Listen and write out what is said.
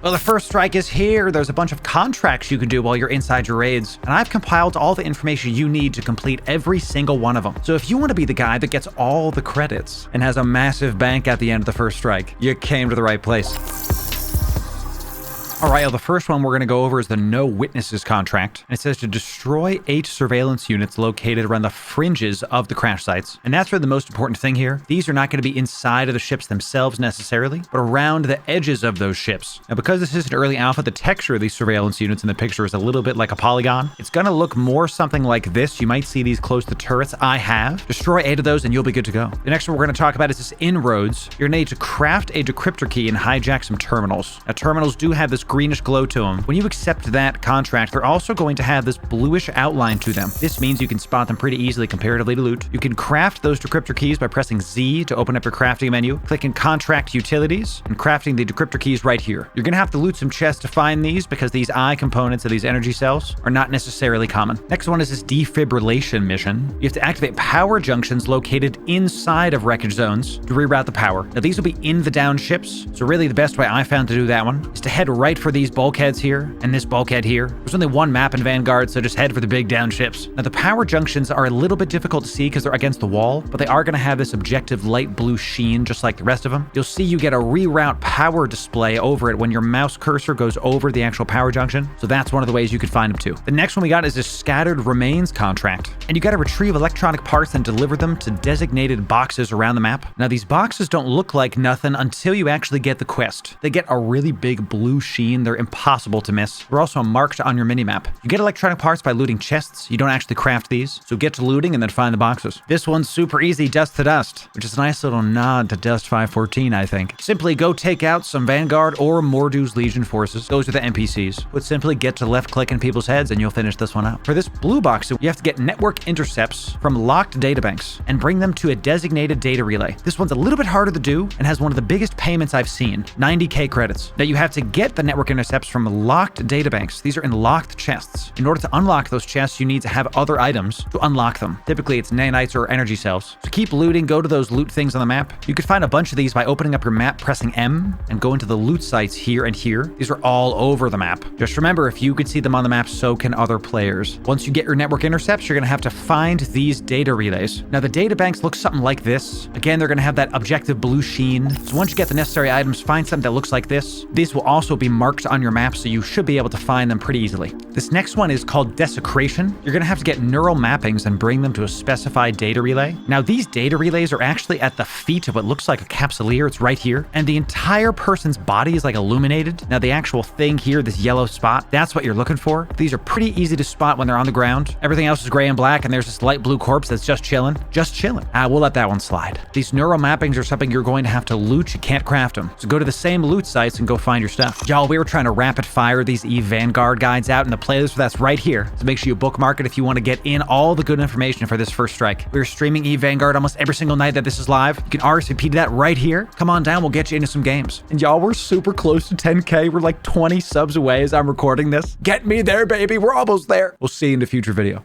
Well, the first strike is here. There's a bunch of contracts you can do while you're inside your raids, and I've compiled all the information you need to complete every single one of them. So if you want to be the guy that gets all the credits and has a massive bank at the end of the first strike, you came to the right place. All right, well, the first one we're going to go over is the No Witnesses contract. And it says to destroy 8 surveillance units located around the fringes of the crash sites. And that's really the most important thing here. These are not going to be inside of the ships themselves necessarily, but around the edges of those ships. Now, because this is an early alpha, the texture of these surveillance units in the picture is a little bit like a polygon. It's going to look more something like this. You might see these close to turrets. I have. Destroy 8 of those and you'll be good to go. The next one we're going to talk about is this inroads. You're going to need to craft a decryptor key and hijack some terminals. Now, terminals do have this greenish glow to them. When you accept that contract, they're also going to have this bluish outline to them. This means you can spot them pretty easily comparatively to loot. You can craft those decryptor keys by pressing Z to open up your crafting menu, clicking contract utilities, and crafting the decryptor keys right here. You're going to have to loot some chests to find these because these eye components of these energy cells are not necessarily common. Next one is this defibrillation mission. You have to activate power junctions located inside of wreckage zones to reroute the power. Now these will be in the down ships, so really the best way I found to do that one is to head right for these bulkheads here and this bulkhead here. There's only one map in Vanguard, so just head for the big down ships. Now the power junctions are a little bit difficult to see because they're against the wall, but they are going to have this objective light blue sheen just like the rest of them. You'll see you get a reroute power display over it when your mouse cursor goes over the actual power junction, so that's one of the ways you could find them too. The next one we got is this scattered remains contract, and you got to retrieve electronic parts and deliver them to designated boxes around the map. Now these boxes don't look like nothing until you actually get the quest. They get a really big blue sheen. They're impossible to miss. They're also marked on your minimap. You get electronic parts by looting chests. You don't actually craft these, so get to looting and then find the boxes. This one's super easy, Dust to Dust, which is a nice little nod to Dust 514, I think. Simply go take out some Vanguard or Mordu's Legion forces. Those are the NPCs. But simply get to left click in people's heads and you'll finish this one out. For this blue box, you have to get network intercepts from locked databanks and bring them to a designated data relay. This one's a little bit harder to do and has one of the biggest payments I've seen, 90k credits. Now you have to get the network intercepts from locked databanks. These are in locked chests. In order to unlock those chests, you need to have other items to unlock them. Typically, it's nanites or energy cells. So keep looting, go to those loot things on the map. You could find a bunch of these by opening up your map, pressing M, and go into the loot sites here and here. These are all over the map. Just remember, if you could see them on the map, so can other players. Once you get your network intercepts, you're going to have to find these data relays. Now, the data banks look something like this. Again, they're going to have that objective blue sheen. So once you get the necessary items, find something that looks like this. These will also be marked on your map, so you should be able to find them pretty easily. This next one is called Desecration. You're going to have to get neural mappings and bring them to a specified data relay. Now, these data relays are actually at the feet of what looks like a capsuleer. It's right here. And the entire person's body is like illuminated. Now, the actual thing here, this yellow spot, that's what you're looking for. These are pretty easy to spot when they're on the ground. Everything else is gray and black, and there's this light blue corpse that's just chilling. Just chilling. We'll let that one slide. These neural mappings are something you're going to have to loot. You can't craft them. So go to the same loot sites and go find your stuff. Y'all, we were trying to rapid fire these Vanguard guides out in the playlist that's right here. So make sure you bookmark it if you want to get in all the good information for this first strike. We're streaming Vanguard almost every single night that this is live. You can RSVP to that right here. Come on down, we'll get you into some games. And y'all, we're super close to 10k. We're like 20 subs away as I'm recording this. Get me there, baby. We're almost there. We'll see you in the future video.